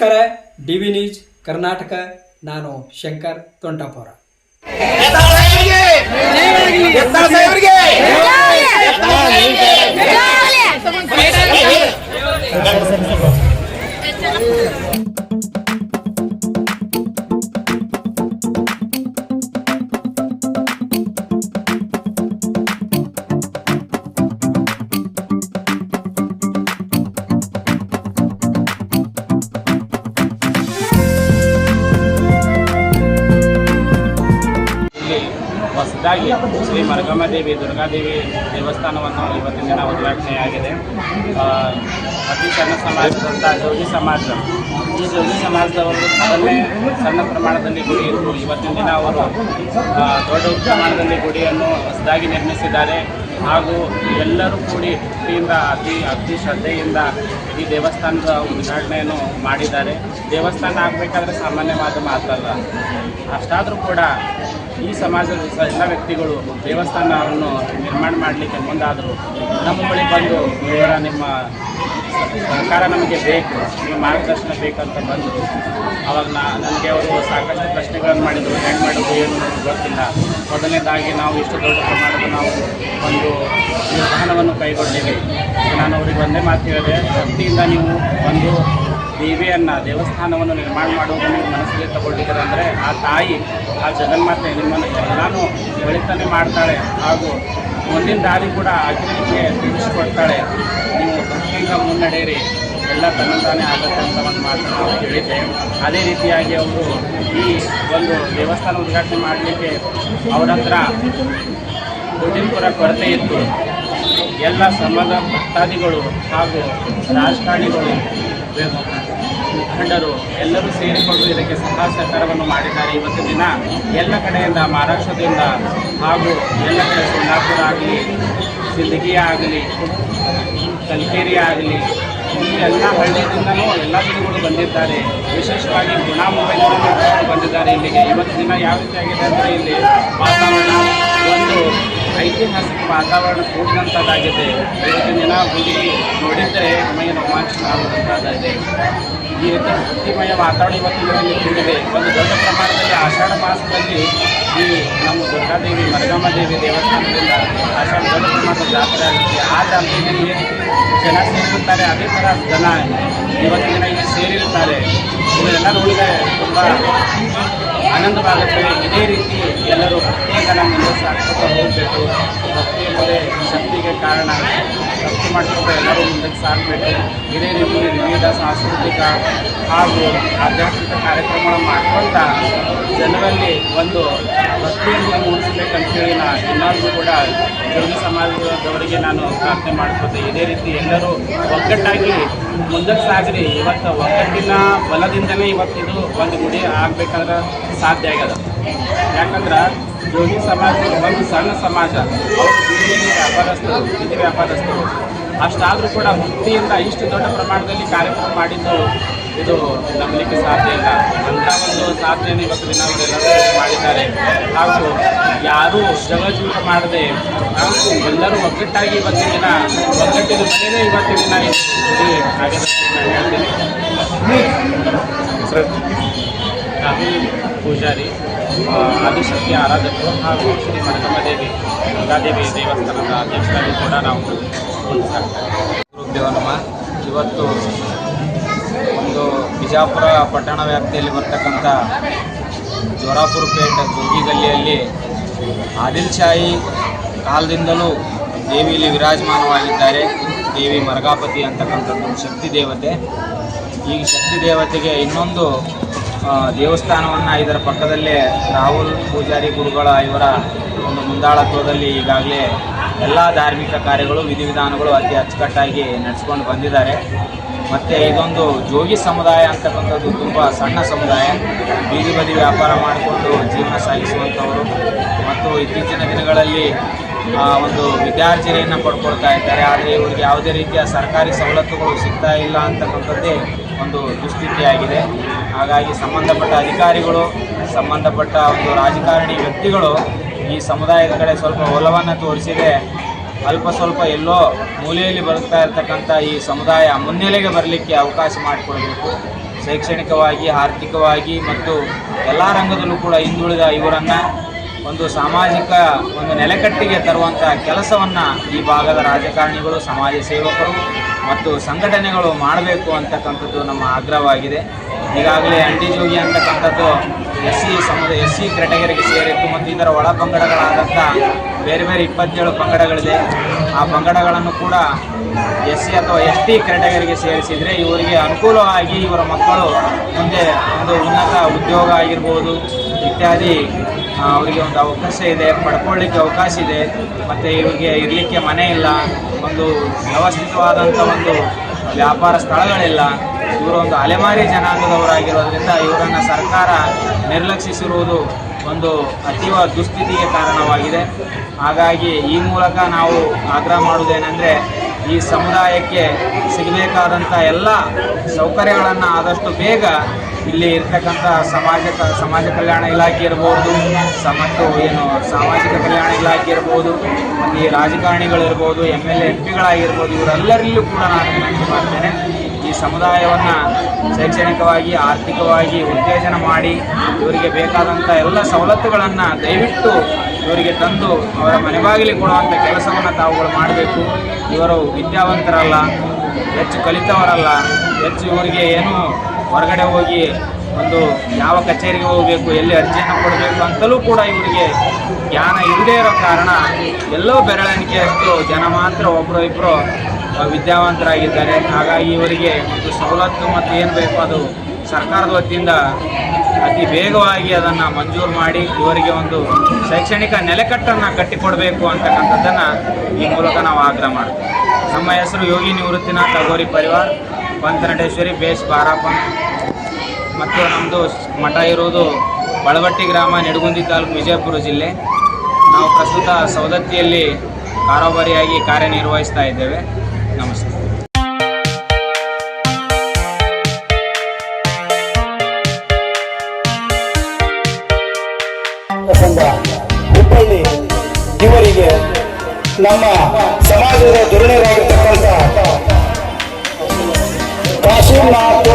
ನಮಸ್ಕಾರ. DV news Karnataka. ನಾನು ಶಂಕರ್ ತೊಂಟಾಪುರ. ಹೊಸದಾಗಿ ಶ್ರೀ ಮರಗಮ್ಮದೇವಿ ದುರ್ಗಾದೇವಿ ದೇವಸ್ಥಾನವನ್ನು ಇವತ್ತಿನ ದಿನ ಉದ್ಘಾಟನೆಯಾಗಿದೆ. ಅತಿ ಸಣ್ಣ ಸಮಾಜದಂಥ ಜೋಗಿ ಸಮಾಜ, ಈ ಜೋಗಿ ಸಮಾಜದವರು ಸಣ್ಣ ಪ್ರಮಾಣದಲ್ಲಿ ಗುಡಿ ಇತ್ತು. ಇವತ್ತಿನ ದಿನ ಅವರು ದೊಡ್ಡ ಪ್ರಮಾಣದಲ್ಲಿ ಗುಡಿಯನ್ನು ಹೊಸದಾಗಿ ನಿರ್ಮಿಸಿದ್ದಾರೆ. ಹಾಗೂ ಎಲ್ಲರೂ ಕೂಡಿ ಭಕ್ತಿಯಿಂದ ಅತಿ ಶ್ರದ್ಧೆಯಿಂದ ಈ ದೇವಸ್ಥಾನದ ಉದ್ಘಾಟನೆಯನ್ನು ಮಾಡಿದ್ದಾರೆ. ದೇವಸ್ಥಾನ ಆಗಬೇಕಾದ್ರೆ ಸಾಮಾನ್ಯವಾದ ಮಾತಲ್ಲ. ಅಷ್ಟಾದರೂ ಕೂಡ ಈ ಸಮಾಜದ ಎಲ್ಲ ವ್ಯಕ್ತಿಗಳು ದೇವಸ್ಥಾನವನ್ನು ನಿರ್ಮಾಣ ಮಾಡಲಿಕ್ಕೆ ಮುಂದಾದರು. ನಮ್ಮ ಬಳಿ ಬಂದು ನಿಮ್ಮ ಸರ್ಕಾರ ನಮಗೆ ಬೇಕು, ನಿಮ್ಮ ಮಾರ್ಗದರ್ಶನ ಬೇಕಂತ ಬಂದರು. ಆವಾಗ ನನಗೆ ಅವರು ಸಾಕಷ್ಟು ಪ್ರಶ್ನೆಗಳನ್ನು ಮಾಡಿದರು. ಹೆಂಗೆ ಮಾಡೋದು ಏನು ನನಗೆ ಗೊತ್ತಿಲ್ಲ. ಮೊದಲನೇದಾಗಿ ನಾವು ಇಷ್ಟು ದೊಡ್ಡ ಪ್ರಮಾಣದ ನಾವು ಒಂದು ನಿರ್ಧಾರವನ್ನು ಕೈಗೊಂಡಿದ್ದೀವಿ. ನಾನು ಅವ್ರಿಗೆ ಒಂದೇ ಮಾತು ಹೇಳಿದೆ, ಭಕ್ತಿಯಿಂದ ನೀವು ಒಂದು ದೇವಸ್ಥಾನವನ್ನು ನಿರ್ಮಾಣ ಮಾಡುವುದನ್ನು ಮನಸ್ಸಿಗೆ ತಗೊಂಡಿದ್ದಾರೆ ಅಂದರೆ ಆ ತಾಯಿ, ಆ ಜಗನ್ಮಾತೆ ನಿಮ್ಮನ್ನು ಎಲ್ಲನೂ ಒಳಿತಾನೆ ಮಾಡ್ತಾಳೆ. ಹಾಗೂ ಮುಂದಿನ ದಾರಿ ಕೂಡ ಆಕೆ ನಿಮಗೆ ತಿಳಿಸಿಕೊಡ್ತಾಳೆ. ನೀವು ಭಕ್ತಿಯಿಂದ ಮುನ್ನಡೆಯಿರಿ, ಎಲ್ಲ ತನ್ನಂತಾನೇ ಆಗುತ್ತೆ ಅಂತ ಒಂದು ಮಾತು ನಾವು ಹೇಳಿದ್ದೆ. ಅದೇ ರೀತಿಯಾಗಿ ಅವರು ಈ ಒಂದು ದೇವಸ್ಥಾನ ಉದ್ಘಾಟನೆ ಮಾಡಲಿಕ್ಕೆ ಅವರ ಹತ್ರ ದುಡ್ಡಿನ ಕೊರತೆ ಇತ್ತು. ಎಲ್ಲ ಸಮಾಜ ಭಕ್ತಾದಿಗಳು ಹಾಗೂ ರಾಜಕಾರಣಿಗಳು, ಮುಖಂಡರು ಎಲ್ಲರೂ ಸೇರಿಕೊಂಡು ಇದಕ್ಕೆ ಸಹಾಯ ಸಹಕಾರವನ್ನು ಮಾಡಿದ್ದಾರೆ. ಇವತ್ತಿನ ದಿನ ಎಲ್ಲ ಕಡೆಯಿಂದ, ಮಹಾರಾಷ್ಟ್ರದಿಂದ ಹಾಗೂ ಎಲ್ಲ ಕಡೆ, ಸೊಲ್ಲಾಪುರ ಆಗಲಿ, ಸಿಂದಗಿ ಆಗಲಿ, ಕಲ್ಕೇರಿ ಆಗಲಿ, ಈ ಎಲ್ಲ ಹಳ್ಳಿಯಿಂದಲೂ ಎಲ್ಲ ಜನಗಳು ಬಂದಿದ್ದಾರೆ. ವಿಶೇಷವಾಗಿ ಗುಣಾ ಮುಂಬೈನಿಂದ ಬಂದಿದ್ದಾರೆ ಇಲ್ಲಿಗೆ. ಇವತ್ತಿನ ದಿನ ಯಾವ ರೀತಿ ಆಗಿದೆ ಅಂದರೆ ಇಲ್ಲಿ ವಾತಾವರಣ ಒಂದು ಐತಿಹಾಸಿಕ ವಾತಾವರಣ ಕೂಡಿದಂಥದ್ದಾಗಿದೆ. ಇವತ್ತಿನ ದಿನ ಗುಡಿ ನೋಡಿದರೆ ಮೈ ರೋಮಾಂಚನ ಆಗುವಂಥದ್ದಾಗಿದೆ. ಈ ರೀತಿ ಭಕ್ತಿಮಯ ವಾತಾವರಣ ಇವತ್ತಿನ ದಿನದಲ್ಲಿ ಕೂಡಿದೆ. ಒಂದು ದೊಡ್ಡ ಪ್ರಮಾಣದಲ್ಲಿ ಆಷಾಢ ಮಾಸದಲ್ಲಿ ಈ ನಮ್ಮ ದುರ್ಗಾದೇವಿ ಮರಗಮ್ಮದೇವಿ ದೇವಸ್ಥಾನದಿಂದ ಆಷಾಢ ದೊಡ್ಡ ಪ್ರಮಾಣದ ಜಾತ್ರೆ ಆಗುತ್ತೆ. ಆ ಜಾತ್ರೆಯಲ್ಲಿ ಜನ ಸೇರಿರುತ್ತಾರೆ. ಅದೇ ಥರ ಜನ ಇವತ್ತಿನ ದಿನ ಇಲ್ಲಿ ಸೇರಿರುತ್ತಾರೆ. ಇದನ್ನೆಲ್ಲ ನೋಡಿದರೆ ತುಂಬ ಆನಂದವಾಗುತ್ತದೆ. ಇದೇ ರೀತಿ ಎಲ್ಲರೂ ಭಕ್ತಿಯಿಂದ ಮುಂದೆ ಸಾಕ್ತಾ ಹೋಗಬೇಕು. ಭಕ್ತಿ ಎಂಬುದೇ ಶಕ್ತಿಗೆ ಕಾರಣ. ಭಕ್ತಿ ಮಾಡ್ಕೊಂಡು ಎಲ್ಲರೂ ಮುಂದಕ್ಕೆ ಸಾಗಬೇಕು. ಇದೇ ರೀತಿ ವಿವಿಧ ಸಾಂಸ್ಕೃತಿಕ ಹಾಗೂ ಆಧ್ಯಾತ್ಮಿಕ ಕಾರ್ಯಕ್ರಮಗಳನ್ನು ಮಾಡ್ಕೊಳ್ತಾ ಜನರಲ್ಲಿ ಒಂದು ಭಕ್ತಿಯನ್ನು ಮೂಡಿಸಬೇಕಂತೇಳಿ ಇನ್ನೊಂದು ಕೂಡ ಜೋಗಿ ಸಮಾಜದವರಿಗೆ ನಾನು ಪ್ರಾರ್ಥನೆ ಮಾಡ್ಕೊತೆ. ಇದೇ ರೀತಿ ಎಲ್ಲರೂ ಒಗ್ಗಟ್ಟಾಗಿ ಮುಂದಕ್ಕೆ ಸಾಗಲಿ. ಇವತ್ತು ಒಗ್ಗಟ್ಟಿನ ಬಲದಿಂದಲೇ ಇವತ್ತಿದು ಒಂದು ಗುಡಿ ಆಗಬೇಕಾದ್ರೆ ಸಾಧ್ಯ ಆಗ್ಯದ. ಯಾಕಂದ್ರೆ ಜೋಗಿ ಸಮಾಜ ಒಂದು ಸಣ್ಣ ಸಮಾಜ, ಅವರು ಬೀದಿ ವ್ಯಾಪಾರಸ್ಥರು ಅಷ್ಟಾದರೂ ಕೂಡ ಭಕ್ತಿಯಿಂದ ಇಷ್ಟು ದೊಡ್ಡ ಪ್ರಮಾಣದಲ್ಲಿ ಕಾರ್ಯಕ್ರಮ ಮಾಡಿದ್ದು ಇದು ನಂಬಲಿಕ್ಕೆ ಸಾಧ್ಯ ಇಲ್ಲ. ಅಂಥ ಒಂದು ಸಾಧನೆಯನ್ನು ಇವತ್ತು ದಿನ ಅವರೆಲ್ಲರೂ ಮಾಡಿದ್ದಾರೆ. ಹಾಗೂ ಯಾರೂ ಜಗಜೀವನ ಮಾಡದೆ ಎಲ್ಲರೂ ಒಗ್ಗಟ್ಟಾಗಿ ಇವತ್ತಿನ ದಿನ ಒಗ್ಗಟ್ಟಿನ ಮನೆಯೇ ಇವತ್ತಿನ ದಿನ ಗುಡಿ ಆಗಿದೆ ನಾನು ಹೇಳ್ತೀನಿ. ರಾಹುಲ್ ಪೂಜಾರಿ, ಆದಿಶಕ್ತಿ ಆರಾಧಕರು ಹಾಗೂ ಶ್ರೀ ಮರಗಮ್ಮದೇವಿ ದುರ್ಗಾದೇವಿ ದೇವಸ್ಥಾನದ ಅಧ್ಯಕ್ಷರಾಗಿ ಕೂಡ ನಾವು ದೇವನಮ್ಮ. ಇವತ್ತು ಒಂದು ಬಿಜಾಪುರ ಪಟ್ಟಣ ವ್ಯಾಪ್ತಿಯಲ್ಲಿ ಬರ್ತಕ್ಕಂಥ ಜೋರಾಪುರ ಪೇಟೆ ಜೋಗಿ ಗಲ್ಲಿಯಲ್ಲಿ ಆದಿಲ್ ಶಾಹಿ ಕಾಲದಿಂದಲೂ ದೇವಿಯಲ್ಲಿ ವಿರಾಜಮಾನವಾಗಿದ್ದಾರೆ. ದೇವಿ ಮರಗಾಪತಿ ಅಂತಕ್ಕಂಥದ್ದು ಶಕ್ತಿ ದೇವತೆ. ಈ ಶಕ್ತಿ ದೇವತೆಗೆ ಇನ್ನೊಂದು ದೇವಸ್ಥಾನವನ್ನು ಇದರ ಪಕ್ಕದಲ್ಲೇ ರಾಹುಲ್ ಪೂಜಾರಿ ಗುರುಗಳ ಇವರ ಒಂದು ಮುಂದಾಳತ್ವದಲ್ಲಿ ಈಗಾಗಲೇ ಎಲ್ಲ ಧಾರ್ಮಿಕ ಕಾರ್ಯಗಳು, ವಿಧಿವಿಧಾನಗಳು ಅತಿ ಅಚ್ಚುಕಟ್ಟಾಗಿ ನಡೆಸ್ಕೊಂಡು ಬಂದಿದ್ದಾರೆ. ಮತ್ತು ಇದೊಂದು ಜೋಗಿ ಸಮುದಾಯ ಅಂತಕ್ಕಂಥದ್ದು ತುಂಬ ಸಣ್ಣ ಸಮುದಾಯ. ಬೀದಿ ಬದಿ ವ್ಯಾಪಾರ ಮಾಡಿಕೊಂಡು ಜೀವನ ಸಾಗಿಸುವಂಥವರು ಮತ್ತು ಇತ್ತೀಚಿನ ದಿನಗಳಲ್ಲಿ ಒಂದು ವಿದ್ಯಾರ್ಜನೆಯನ್ನು ಪಡ್ಕೊಳ್ತಾ ಇದ್ದಾರೆ. ಆದರೆ ಇವರಿಗೆ ಯಾವುದೇ ರೀತಿಯ ಸರ್ಕಾರಿ ಸವಲತ್ತುಗಳು ಸಿಗ್ತಾ ಇಲ್ಲ ಅಂತಕ್ಕಂಥದ್ದೇ ಒಂದು ದುಸ್ಥಿತಿಯಾಗಿದೆ. ಹಾಗಾಗಿ ಸಂಬಂಧಪಟ್ಟ ಅಧಿಕಾರಿಗಳು, ಸಂಬಂಧಪಟ್ಟ ಒಂದು ರಾಜಕಾರಣಿ ವ್ಯಕ್ತಿಗಳು ಈ ಸಮುದಾಯದ ಕಡೆ ಸ್ವಲ್ಪ ಒಲವನ್ನು ತೋರಿಸಿದೆ ಅಲ್ಪ ಸ್ವಲ್ಪ ಎಲ್ಲೋ ಮೂಲೆಯಲ್ಲಿ ಬರುತ್ತಾ ಇರತಕ್ಕಂಥ ಈ ಸಮುದಾಯ ಮುನ್ನೆಲೆಗೆ ಬರಲಿಕ್ಕೆ ಅವಕಾಶ ಮಾಡಿಕೊಡಬೇಕು. ಶೈಕ್ಷಣಿಕವಾಗಿ, ಆರ್ಥಿಕವಾಗಿ ಮತ್ತು ಎಲ್ಲ ರಂಗದಲ್ಲೂ ಕೂಡ ಹಿಂದುಳಿದ ಇವರನ್ನು ಒಂದು ಸಾಮಾಜಿಕ ಒಂದು ನೆಲೆಕಟ್ಟಿಗೆ ತರುವಂಥ ಕೆಲಸವನ್ನು ಈ ಭಾಗದ ರಾಜಕಾರಣಿಗಳು, ಸಮಾಜ ಸೇವಕರು ಮತ್ತು ಸಂಘಟನೆಗಳು ಮಾಡಬೇಕು ಅಂತಕ್ಕಂಥದ್ದು ನಮ್ಮ ಆಗ್ರಹವಾಗಿದೆ. ಈಗಾಗಲೇ ಅಂಡಿ ಜೋಗಿ ಅಂತಕ್ಕಂಥದ್ದು ಎಸ್ ಸಿ ಕ್ಯಾಟಗರಿಗೆ ಸೇರಿತ್ತು ಮತ್ತು ಇದರ ಒಳ ಪಂಗಡಗಳಾದಂಥ ಬೇರೆ ಬೇರೆ 27 ಪಂಗಡಗಳಿದೆ. ಆ ಪಂಗಡಗಳನ್ನು ಕೂಡ SC ಅಥವಾ ST ಕ್ಯಾಟಗರಿಗೆ ಸೇರಿಸಿದರೆ ಇವರಿಗೆ ಅನುಕೂಲವಾಗಿ ಇವರ ಮಕ್ಕಳು ಮುಂದೆ ಒಂದು ಉನ್ನತ ಉದ್ಯೋಗ ಆಗಿರ್ಬೋದು ಇತ್ಯಾದಿ ಅವರಿಗೆ ಒಂದು ಅವಕಾಶ ಇದೆ, ಪಡ್ಕೊಳ್ಳಿಕ್ಕೆ ಅವಕಾಶ ಇದೆ. ಮತ್ತು ಇವರಿಗೆ ಇರಲಿಕ್ಕೆ ಮನೆ ಇಲ್ಲ, ಒಂದು ವ್ಯವಸ್ಥಿತವಾದಂಥ ಒಂದು ವ್ಯಾಪಾರ ಸ್ಥಳಗಳಿಲ್ಲ. ಇವರು ಒಂದು ಅಲೆಮಾರಿ ಜನಾಂಗದವರಾಗಿರೋದ್ರಿಂದ ಇವರನ್ನು ಸರ್ಕಾರ ನಿರ್ಲಕ್ಷಿಸಿರುವುದು ಒಂದು ಅತೀವ ದುಸ್ಥಿತಿಗೆ ಕಾರಣವಾಗಿದೆ. ಹಾಗಾಗಿ ಈ ಮೂಲಕ ನಾವು ಆಗ್ರಹ ಮಾಡುವುದೇನೆಂದರೆ, ಈ ಸಮುದಾಯಕ್ಕೆ ಸಿಗಬೇಕಾದಂಥ ಎಲ್ಲ ಸೌಕರ್ಯಗಳನ್ನು ಆದಷ್ಟು ಬೇಗ ಇಲ್ಲಿ ಇರ್ತಕ್ಕಂಥ ಸಮಾಜ ಕಲ್ಯಾಣ ಇಲಾಖೆ ಇರ್ಬೋದು, ಮತ್ತು ಸಾಮಾಜಿಕ ಕಲ್ಯಾಣ ಇಲಾಖೆ ಇರ್ಬೋದು, ಮತ್ತು ಈ ರಾಜಕಾರಣಿಗಳಿರ್ಬೋದು, MLA MP ಇವರೆಲ್ಲರಲ್ಲೂ ಕೂಡ ನಾನು ವಿನಂತಿ ಮಾಡ್ತೇನೆ, ಈ ಸಮುದಾಯವನ್ನು ಶೈಕ್ಷಣಿಕವಾಗಿ, ಆರ್ಥಿಕವಾಗಿ ಉತ್ತೇಜನ ಮಾಡಿ ಇವರಿಗೆ ಬೇಕಾದಂಥ ಎಲ್ಲ ಸವಲತ್ತುಗಳನ್ನು ದಯವಿಟ್ಟು ಇವರಿಗೆ ತಂದು ಅವರ ಮನೆ ಬಾಗಿಲಿಗೆ ಕೊಡುವಂಥ ಕೆಲಸವನ್ನು ತಾವುಗಳು ಮಾಡಬೇಕು. ಇವರು ವಿದ್ಯಾವಂತರಲ್ಲ, ಹೆಚ್ಚು ಕಲಿತವರಲ್ಲ, ಹೆಚ್ಚು ಇವರಿಗೆ ಏನು ಹೊರಗಡೆ ಹೋಗಿ ಒಂದು ಯಾವ ಕಚೇರಿಗೆ ಹೋಗಬೇಕು, ಎಲ್ಲಿ ಅರ್ಜಿಯನ್ನು ಕೊಡಬೇಕು ಅಂತಲೂ ಕೂಡ ಇವರಿಗೆ ಜ್ಞಾನ ಇಲ್ಲದೇ ಇರೋ ಕಾರಣ ಎಲ್ಲೋ ಬೆರಳೆಣಿಕೆಯಷ್ಟು ಜನ ಮಾತ್ರ ಒಬ್ಬರು ಇಬ್ಬರು ವಿದ್ಯಾವಂತರಾಗಿದ್ದಾರೆ. ಹಾಗಾಗಿ ಇವರಿಗೆ ಒಂದು ಸವಲತ್ತು ಮತ್ತು ಏನು ಬೇಕು ಅದು ಸರ್ಕಾರದ ವತಿಯಿಂದ ಅತಿ ವೇಗವಾಗಿ ಅದನ್ನು ಮಂಜೂರು ಮಾಡಿ ಇವರಿಗೆ ಒಂದು ಶೈಕ್ಷಣಿಕ ನೆಲೆಕಟ್ಟನ್ನು ಕಟ್ಟಿಕೊಡಬೇಕು ಅಂತಕ್ಕಂಥದ್ದನ್ನು ಈ ಮೂಲಕ ನಾವು ಆಗ್ರಹ ಮಾಡ್ತೀವಿ. ನಮ್ಮ ಹೆಸರು ಯೋಗಿ ನಿವೃತ್ತಿನಾಥ್ ಅಗೋರಿ ಪರಿವಾರ್, ಪಂಚನಟೇಶ್ವರಿ ಬೇಸ್ ಬಾರಾಪನ್, ಮತ್ತು ನಮ್ಮದು ಮಠ ಇರುವುದು ಬಳವಟ್ಟಿ ಗ್ರಾಮ, ನಿಡಗುಂದಿ ತಾಲೂಕು, ವಿಜಯಪುರ ಜಿಲ್ಲೆ. ನಾವು ಪ್ರಸ್ತುತ ಸೌದತ್ತಿಯಲ್ಲಿ ಕಾರೋಬಾರಿಯಾಗಿ ಕಾರ್ಯನಿರ್ವಹಿಸ್ತಾ ಇದ್ದೇವೆ. ನಮಸ್ತೆ. ಹುಬ್ಬಳ್ಳಿ ಇವರಿಗೆ ನಮ್ಮ ಸಮಾಜದ ಧುರೀಣರಾಗಿರ್ತಕ್ಕಂಥ ಕಾಶಿನಾಥ್